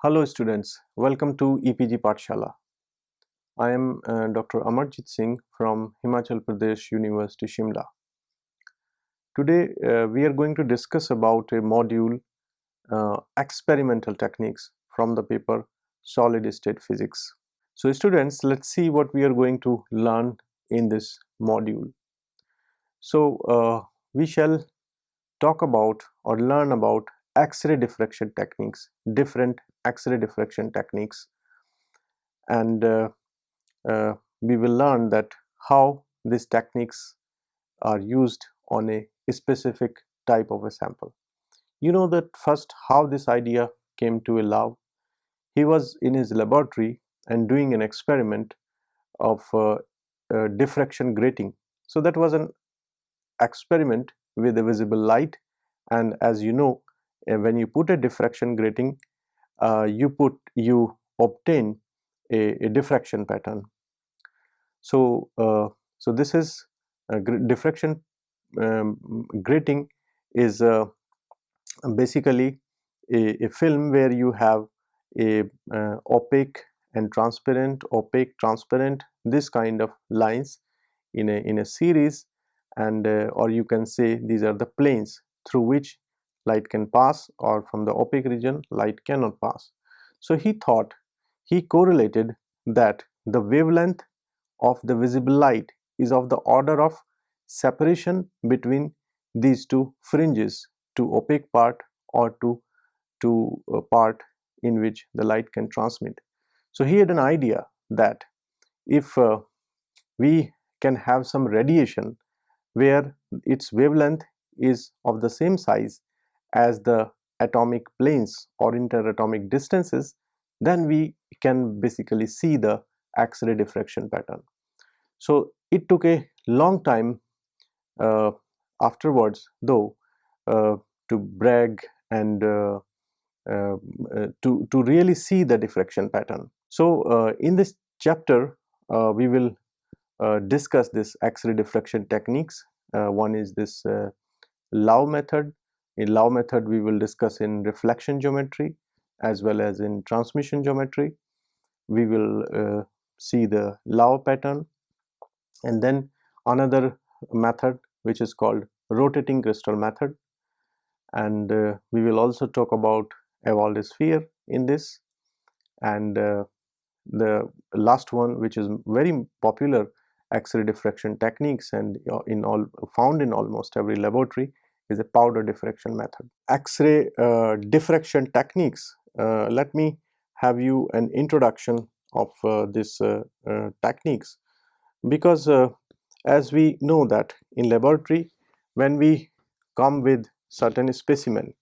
Hello students, welcome to EPG Pathshala. I am Dr. Amarjit Singh from Himachal Pradesh University, Shimla. Today we are going to discuss about a module experimental techniques from the paper Solid State Physics. So students, let's see what we are going to learn in this module. So we shall talk about or learn about X-ray diffraction techniques, different X-ray diffraction techniques, and we will learn that how these techniques are used on a specific type of a sample. You know that first how this idea came to Laue. He was in his laboratory and doing an experiment of diffraction grating. So that was an experiment with a visible light, and as you know, when you put a diffraction grating, you obtain a diffraction pattern. So this is diffraction grating is basically a film where you have a opaque and transparent, opaque, transparent, this kind of lines in a series, and or you can say these are the planes through which light can pass, or from the opaque region light cannot pass. So he correlated that the wavelength of the visible light is of the order of separation between these two fringes, to opaque part or to a part in which the light can transmit. So he had an idea that if we can have some radiation where its wavelength is of the same size as the atomic planes or interatomic distances, then we can basically see the X-ray diffraction pattern. So it took a long time afterwards, though, to brag and to really see the diffraction pattern. So in this chapter we will discuss this X-ray diffraction techniques. One is this Laue method. In Laue method we will discuss in reflection geometry as well as in transmission geometry. We will see the Laue pattern, and then another method which is called rotating crystal method, and we will also talk about Ewald Sphere in this, and the last one, which is very popular X-ray diffraction techniques and found in almost every laboratory, is a powder diffraction method. X-ray diffraction techniques, let me have you an introduction of this techniques, because as we know that in laboratory, when we come with certain specimen,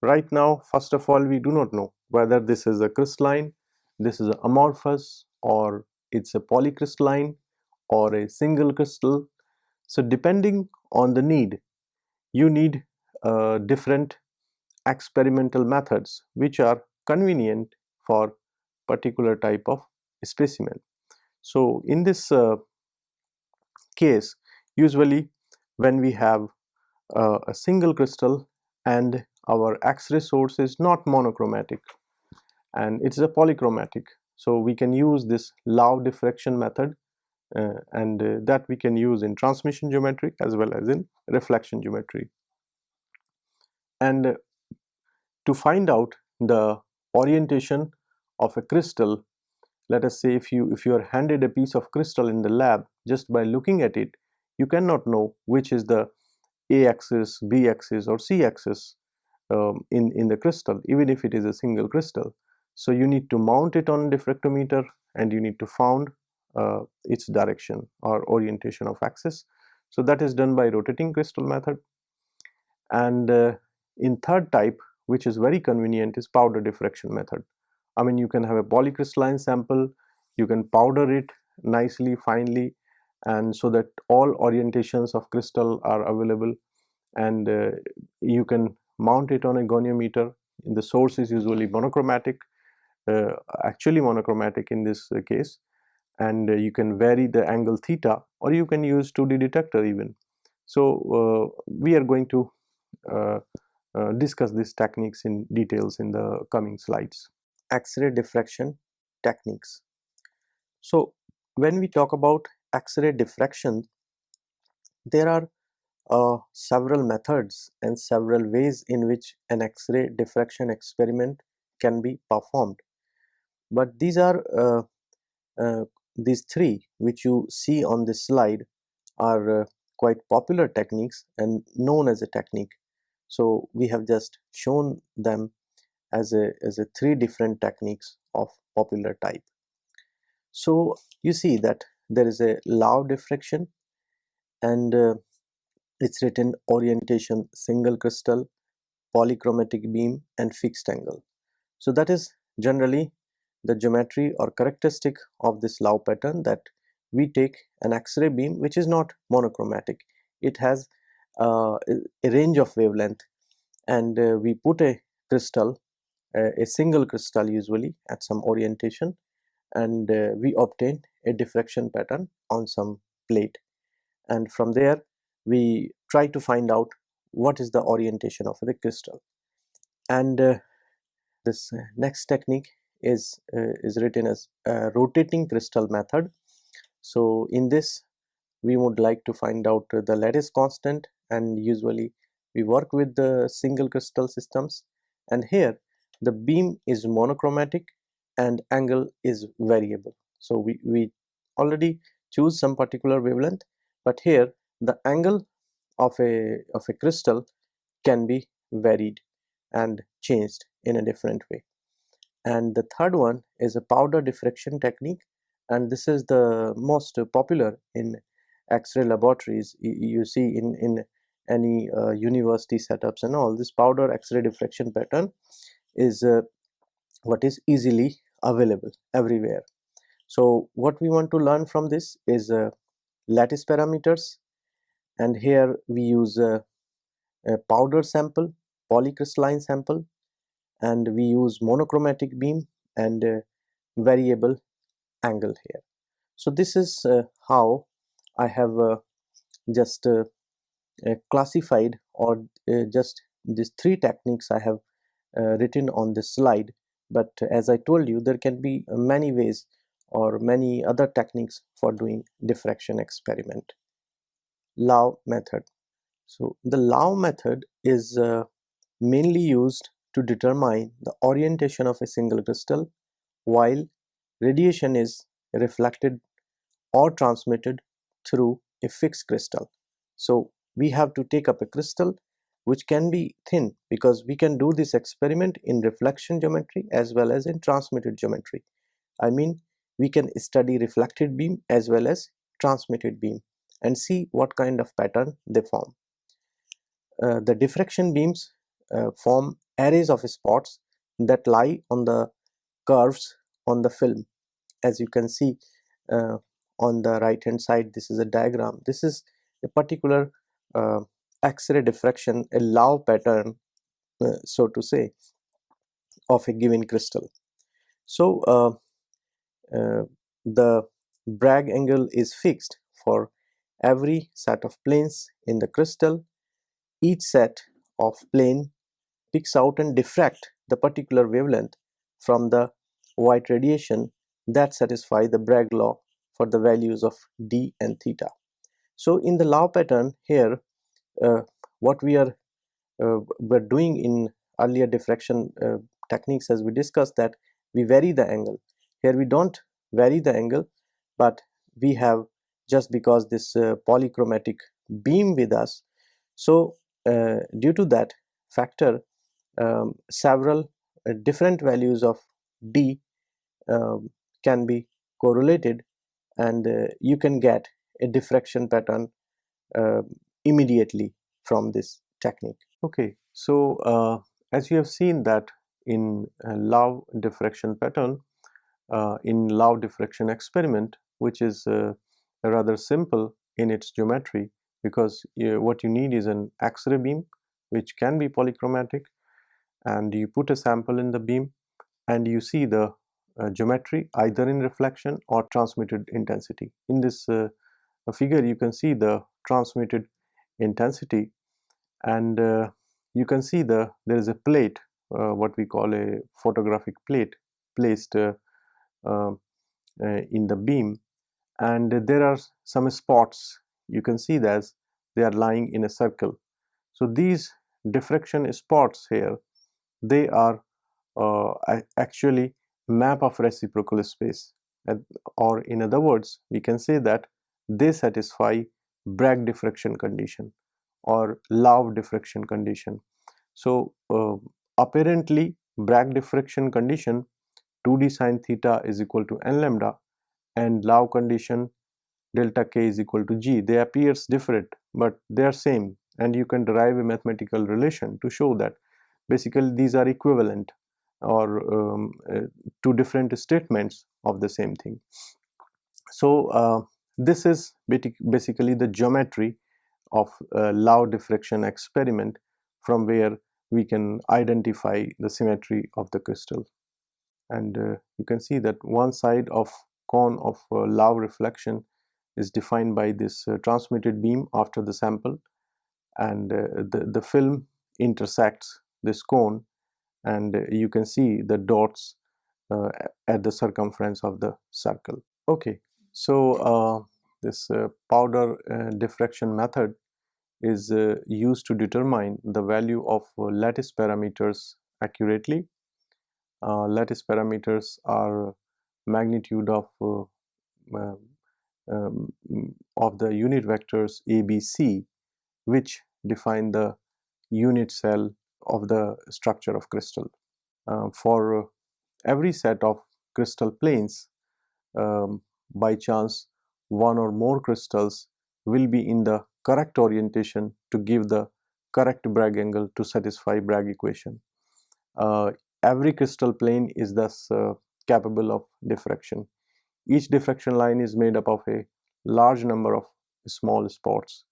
right now first of all we do not know whether this is a crystalline, this is amorphous, or it's a polycrystalline or a single crystal. So depending on the need, you need different experimental methods which are convenient for particular type of specimen. So in this case, usually when we have a single crystal and our X-ray source is not monochromatic and it's a polychromatic, so we can use this Laue diffraction method, and that we can use in transmission geometry as well as in reflection geometry. And to find out the orientation of a crystal, let us say if you are handed a piece of crystal in the lab, just by looking at it you cannot know which is the A axis, B axis or C axis in the crystal, even if it is a single crystal. So you need to mount it on a diffractometer and you need to found its direction or orientation of axis. So that is done by rotating crystal method. And in third type, which is very convenient, is powder diffraction method. I mean, you can have a polycrystalline sample, you can powder it nicely, finely, and so that all orientations of crystal are available, and you can mount it on a goniometer. The source is usually monochromatic, actually monochromatic in this case, and you can vary the angle theta, or you can use 2D detector even. So we are going to discuss these techniques in details in the coming slides. X-ray diffraction techniques. So when we talk about X-ray diffraction, there are several methods and several ways in which an X-ray diffraction experiment can be performed. But these three which you see on this slide are quite popular techniques and known as a technique. So we have just shown them as a three different techniques of popular type. So you see that there is a Laue diffraction, and it's written orientation single crystal, polychromatic beam and fixed angle. So that is generally the geometry or characteristic of this Laue pattern, that we take an X-ray beam which is not monochromatic. It has a range of wavelength, and we put a crystal, a single crystal usually at some orientation, and we obtain a diffraction pattern on some plate, and from there we try to find out what is the orientation of the crystal. And this next technique is written as rotating crystal method. So in this we would like to find out the lattice constant, and usually we work with the single crystal systems, and here the beam is monochromatic and angle is variable. So we already choose some particular wavelength, but here the angle of a crystal can be varied and changed in a different way. And the third one is a powder diffraction technique, and this is the most popular in X-ray laboratories. You see in any university setups and all, this powder X-ray diffraction pattern is what is easily available everywhere. So what we want to learn from this is lattice parameters, and here we use a powder sample, polycrystalline sample, and we use monochromatic beam and variable angle here. So this is how I have just classified, or just these three techniques I have written on this slide. But as I told you, there can be many ways or many other techniques for doing diffraction experiment. Laue method. So the Laue method is mainly used to determine the orientation of a single crystal while radiation is reflected or transmitted through a fixed crystal. So we have to take up a crystal which can be thin, because we can do this experiment in reflection geometry as well as in transmitted geometry. I mean, we can study reflected beam as well as transmitted beam and see what kind of pattern they form. The diffraction beams form arrays of spots that lie on the curves on the film. As you can see on the right hand side, this is a diagram. This is a particular X-ray diffraction, a Laue pattern, so to say, of a given crystal. So the Bragg angle is fixed for every set of planes in the crystal. Each set of plane picks out and diffract the particular wavelength from the white radiation that satisfy the Bragg law for the values of d and theta. So in the Laue pattern here, what we're doing in earlier diffraction techniques, as we discussed, that we vary the angle. Here we don't vary the angle, but we have, just because this polychromatic beam with us, so due to that factor, several different values of d can be correlated, and you can get a diffraction pattern uh, immediately from this technique. Okay, so as you have seen that in Laue diffraction pattern, in Laue diffraction experiment, which is rather simple in its geometry, because what you need is an X-ray beam which can be polychromatic, and you put a sample in the beam and you see the geometry either in reflection or transmitted intensity. In this figure you can see the transmitted intensity, and you can see there is a plate, what we call a photographic plate, placed in the beam, and there are some spots. You can see that they are lying in a circle. So these diffraction spots here, they are actually map of reciprocal space, or in other words we can say that they satisfy Bragg diffraction condition or Laue diffraction condition. So apparently Bragg diffraction condition 2d sine theta is equal to n lambda, and Laue condition delta k is equal to g. They appears different but they are same, and you can derive a mathematical relation to show that basically these are equivalent, or two different statements of the same thing. So this is basically the geometry of Laue diffraction experiment, from where we can identify the symmetry of the crystal. And you can see that one side of cone of Laue reflection is defined by this transmitted beam after the sample, and the film intersects this cone, and you can see the dots at the circumference of the circle. Okay, so this powder diffraction method is used to determine the value of lattice parameters accurately. Lattice parameters are magnitude of the unit vectors A, B, C, which define the unit cell of the structure of crystal. For every set of crystal planes, by chance one or more crystals will be in the correct orientation to give the correct Bragg angle to satisfy Bragg equation. Every crystal plane is thus capable of diffraction. Each diffraction line is made up of a large number of small spots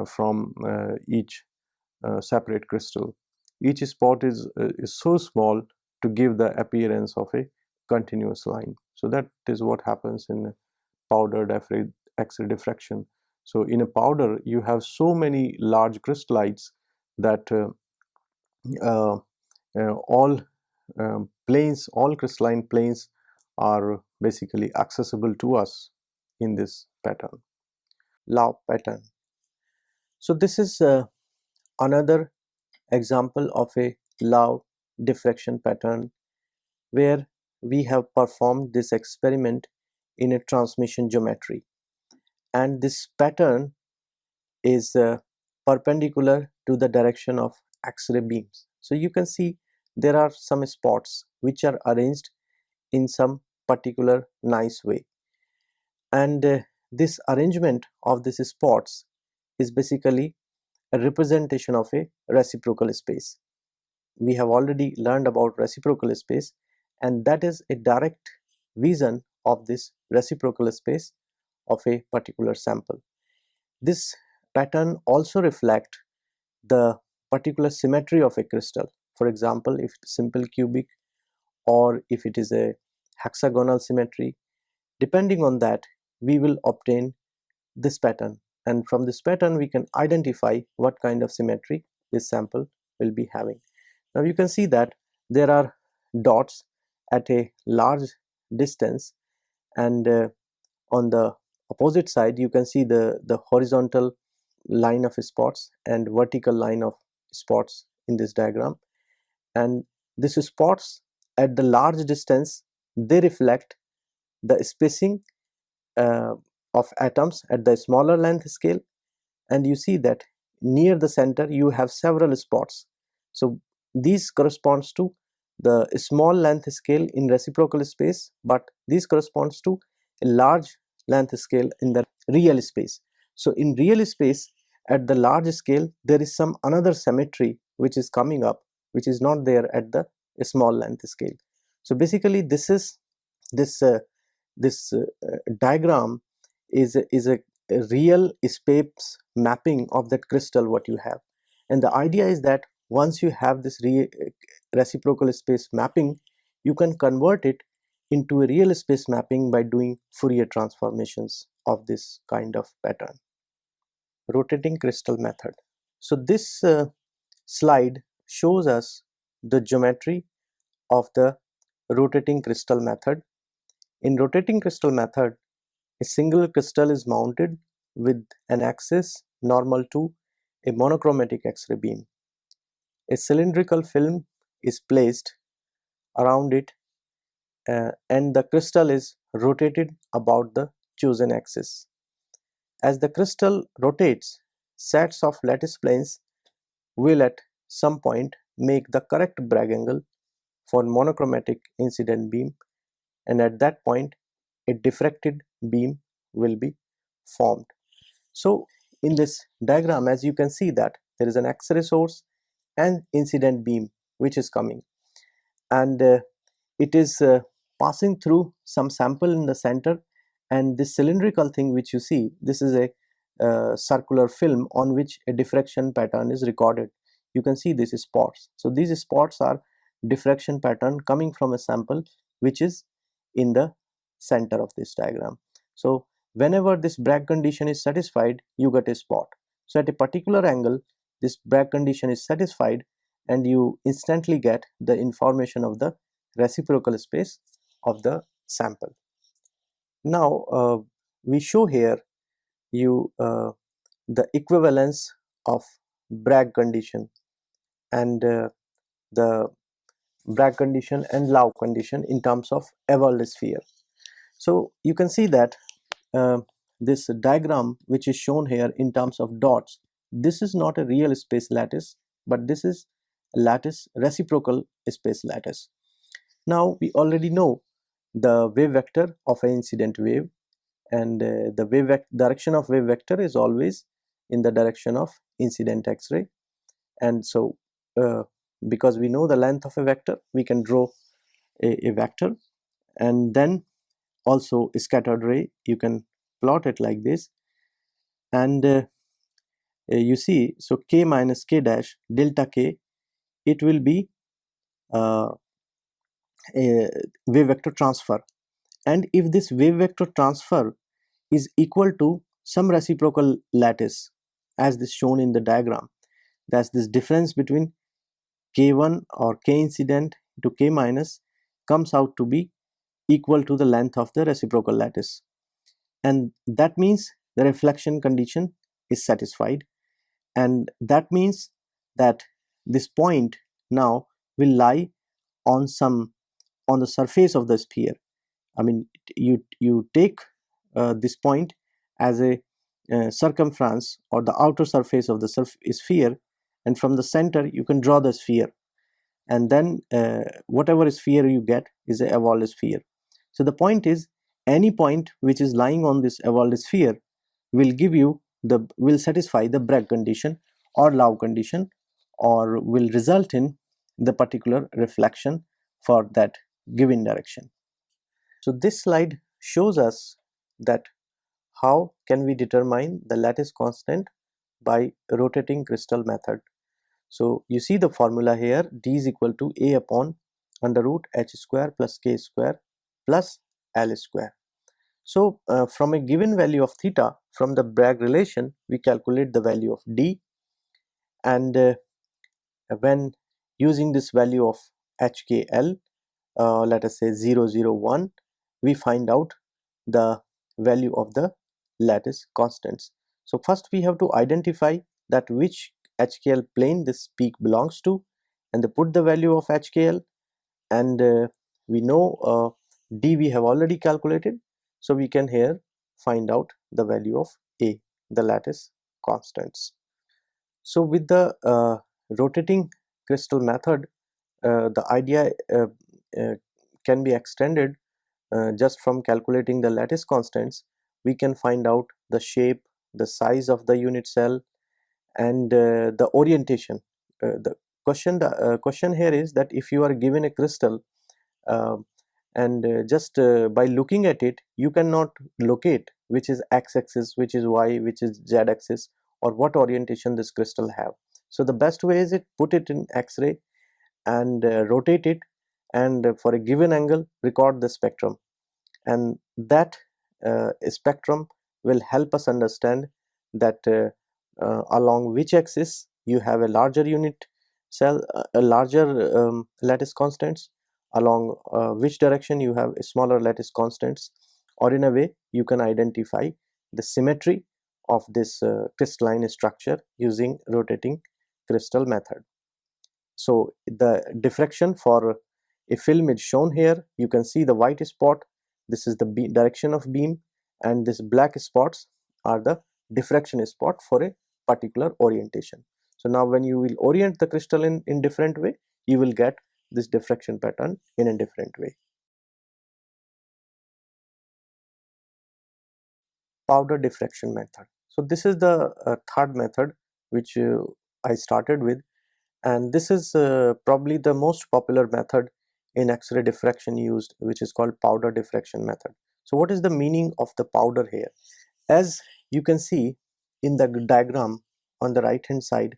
from each separate crystal. Each spot is so small to give the appearance of a continuous line. So that is what happens in powdered X-ray diffraction. So in a powder you have so many large crystallites that uh, all planes, all crystalline planes are basically accessible to us in this pattern. Laue pattern. So this is another example of a Laue diffraction pattern, where we have performed this experiment in a transmission geometry, and this pattern is perpendicular to the direction of X-ray beams. So you can see there are some spots which are arranged in some particular nice way, and this arrangement of these spots is basically a representation of a reciprocal space. We have already learned about reciprocal space, and that is a direct vision of this reciprocal space of a particular sample. This pattern also reflects the particular symmetry of a crystal. For example, if it's simple cubic or if it is a hexagonal symmetry, depending on that we will obtain this pattern, and from this pattern we can identify what kind of symmetry this sample will be having. Now you can see that there are dots at a large distance, and on the opposite side you can see the horizontal line of spots and vertical line of spots in this diagram, and these spots at the large distance, they reflect the spacing of atoms at the smaller length scale, and you see that near the center you have several spots. So these corresponds to the small length scale in reciprocal space, but this corresponds to a large length scale in the real space. So in real space at the large scale there is some another symmetry which is coming up, which is not there at the small length scale. So basically this is this diagram is a real space mapping of that crystal what you have, and the idea is that once you have this reciprocal space mapping, you can convert it into a real space mapping by doing Fourier transformations of this kind of pattern. Rotating crystal method. So this slide shows us the geometry of the rotating crystal method. In rotating crystal method, a single crystal is mounted with an axis normal to a monochromatic X-ray beam. A cylindrical film is placed around it and the crystal is rotated about the chosen axis. As the crystal rotates, sets of lattice planes will at some point make the correct Bragg angle for monochromatic incident beam, and at that point a diffracted beam will be formed. So in this diagram, as you can see, that there is an X-ray source and incident beam which is coming, and it is passing through some sample in the center, and this cylindrical thing which you see, this is a circular film on which a diffraction pattern is recorded. You can see these spots. So these spots are diffraction pattern coming from a sample which is in the center of this diagram. So whenever this Bragg condition is satisfied, you get a spot. So at a particular angle, this Bragg condition is satisfied and you instantly get the information of the reciprocal space of the sample. Now we show here you the equivalence of Bragg condition and the Bragg condition and Laue condition in terms of Ewald sphere. So you can see that this diagram which is shown here in terms of dots, this is not a real space lattice, but this is a lattice, reciprocal space lattice. Now we already know the wave vector of an incident wave, and the wave direction of wave vector is always in the direction of incident X-ray. And so because we know the length of a vector, we can draw a vector, and then also a scattered ray, you can plot it like this, and you see, so k minus k dash delta k, it will be a wave vector transfer, and if this wave vector transfer is equal to some reciprocal lattice as this shown in the diagram, that's this difference between k1 or k incident to k minus comes out to be equal to the length of the reciprocal lattice, and that means the reflection condition is satisfied, and that means that this point now will lie on the surface of the sphere. I mean, you take this point as a circumference or the outer surface of the sphere, and from the center you can draw the sphere, and then whatever sphere you get is a Ewald sphere. So the point is, any point which is lying on this Ewald sphere will satisfy the Bragg condition or Laue condition, or will result in the particular reflection for that given direction. So this slide shows us that how can we determine the lattice constant by rotating crystal method. So you see the formula here, D is equal to A upon under root h square plus k square plus L square. So from a given value of theta, from the Bragg relation, we calculate the value of D, and when using this value of HKL, let us say 001, we find out the value of the lattice constants. So first we have to identify that which HKL plane this peak belongs to, and put the value of HKL, and we know D we have already calculated, so we can here find out the value of A, the lattice constants. So with the rotating crystal method, the idea can be extended just from calculating the lattice constants. We can find out the shape, the size of the unit cell, and the orientation. The question here is that if you are given a crystal and just by looking at it, you cannot locate which is x-axis, which is y, which is z-axis, or what orientation this crystal have. So the best way is it put it in X-ray and rotate it, and for a given angle record the spectrum, and that spectrum will help us understand that along which axis you have a larger unit cell, a larger lattice constants, along which direction you have smaller lattice constants, or in a way you can identify the symmetry of this crystalline structure using rotating crystal method. So the diffraction for a film is shown here. You can see the white spot, this is the direction of beam, and this black spots are the diffraction spot for a particular orientation. So now when you will orient the crystal in different way, you will get this diffraction pattern in a different way. Powder diffraction method. So this is the third method which I started with, and this is probably the most popular method in X-ray diffraction used, which is called powder diffraction method. So what is the meaning of the powder here? As you can see in the diagram on the right hand side,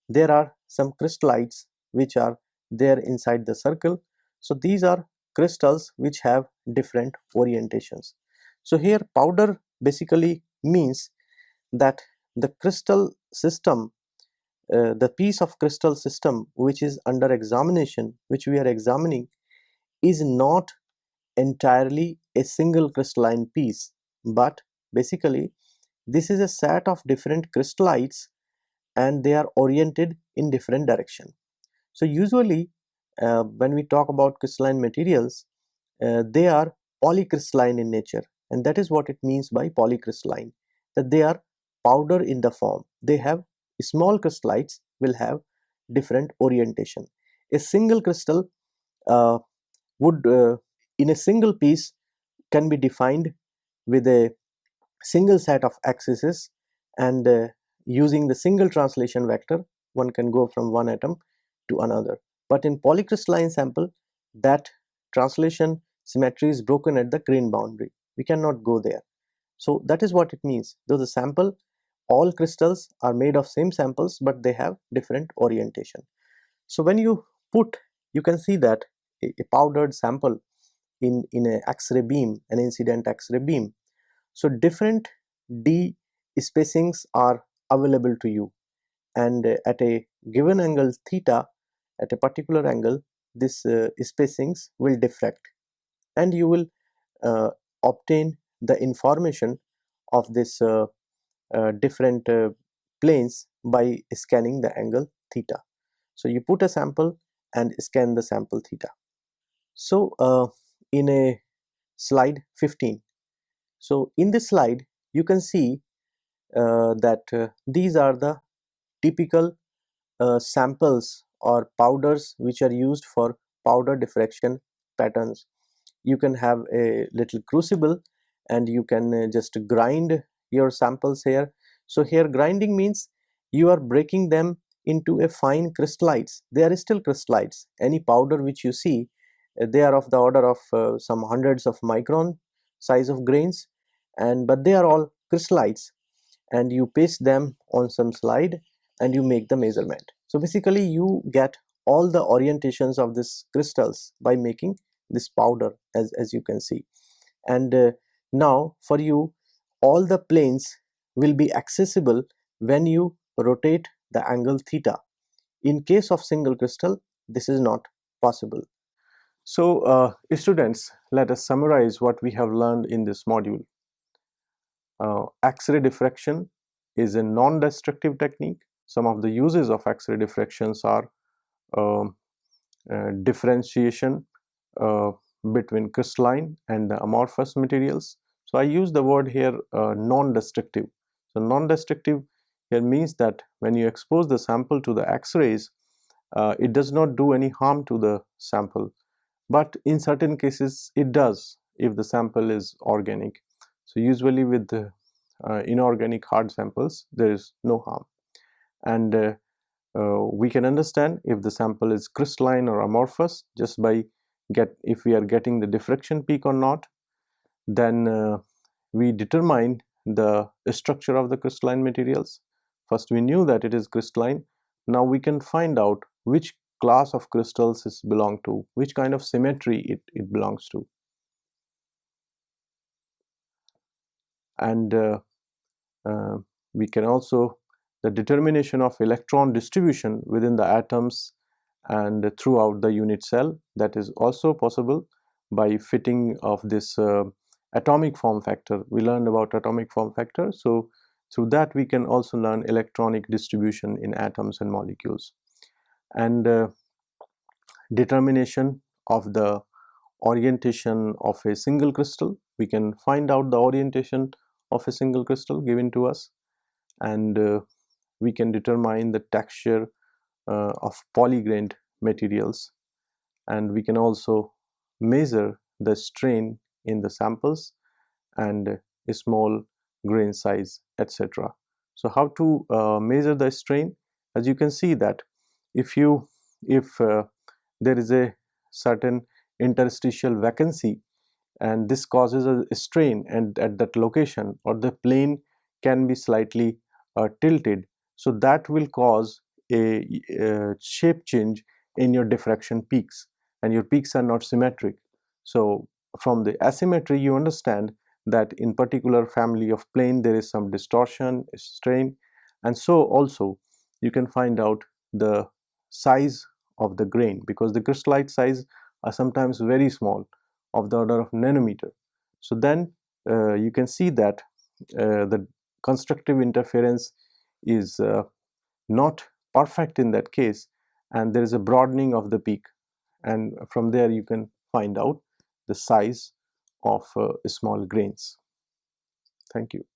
there are some crystallites which are there inside the circle. So these are crystals which have different orientations. So here powder basically means that the crystal system, the piece of crystal system which is under examination, which we are examining, is not entirely a single crystalline piece, but basically this is a set of different crystallites and they are oriented in different direction. So usually when we talk about crystalline materials, they are polycrystalline in nature, and that is what it means by polycrystalline, that they are powder in the form. They have small crystallites will have different orientation. A single crystal uh, would in a single piece can be defined with a single set of axes, and using the single translation vector one can go from one atom to another. But in polycrystalline sample, that translation symmetry is broken at the grain boundary. We cannot go there. So that is what it means. Though the sample, all crystals are made of same samples, but they have different orientation. So when you put, you can see that a powdered sample in a X-ray beam, an incident X-ray beam. So different d spacings are available to you, and at a given angle theta, at a particular angle, this spacings will diffract, and you will uh, obtain the information of this different planes by scanning the angle theta. So you put a sample and scan the sample theta. So in a slide 15, so in this slide you can see that these are the typical samples or powders which are used for powder diffraction patterns. You can have a little crucible and you can just grind your samples here. So here grinding means you are breaking them into a fine crystallites. They are still crystallites. Any powder which you see, they are of the order of some hundreds of micron size of grains, and but they are all crystallites, and you paste them on some slide and you make the measurement. So basically you get all the orientations of these crystals by making this powder, as you can see. And now for you, all the planes will be accessible when you rotate the angle theta. In case of single crystal, this is not possible. So students, let us summarize what we have learned in this module. X-ray diffraction is a non-destructive technique. Some of the uses of X-ray diffractions are um, differentiation uh, between crystalline and the amorphous materials. So I use the word here non-destructive. So non-destructive here means that when you expose the sample to the X-rays, it does not do any harm to the sample, but in certain cases it does if the sample is organic. So usually with the inorganic hard samples there is no harm, and we can understand if the sample is crystalline or amorphous just by if we are getting the diffraction peak or not. Then we determine the structure of the crystalline materials. First we knew that it is crystalline. Now we can find out which class of crystals it belong to, which kind of symmetry it belongs to. And we can also, the determination of electron distribution within the atoms and throughout the unit cell. That is also possible by fitting of this atomic form factor. We learned about atomic form factor, so through that we can also learn electronic distribution in atoms and molecules. And determination of the orientation of a single crystal. We can find out the orientation of a single crystal given to us, and we can determine the texture of polygrained materials, and we can also measure the strain in the samples and a small grain size, etc. So how to measure the strain? As you can see that if there is a certain interstitial vacancy and this causes a strain and at that location, or the plane can be slightly tilted, so that will cause a shape change in your diffraction peaks, and your peaks are not symmetric. So from the asymmetry you understand that in particular family of plane there is some distortion, strain, and so also you can find out the size of the grain, because the crystallite size are sometimes very small, of the order of nanometer. So then you can see that the constructive interference is not perfect in that case, and there is a broadening of the peak, and from there you can find out the size of small grains. Thank you.